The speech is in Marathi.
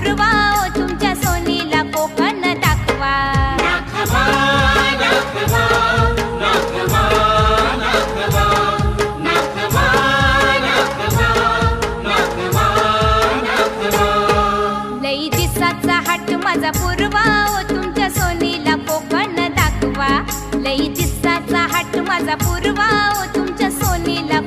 पूर्वा ओ तुमच्या सोनीला कोकण दाखवा. लई दिसाचा हाट माझा पूर्वा ओ तुमच्या सोनीला कोकण दाखवा. लई दिसाचा हाट माझा पूर्वा ओ तुमच्या सोनीला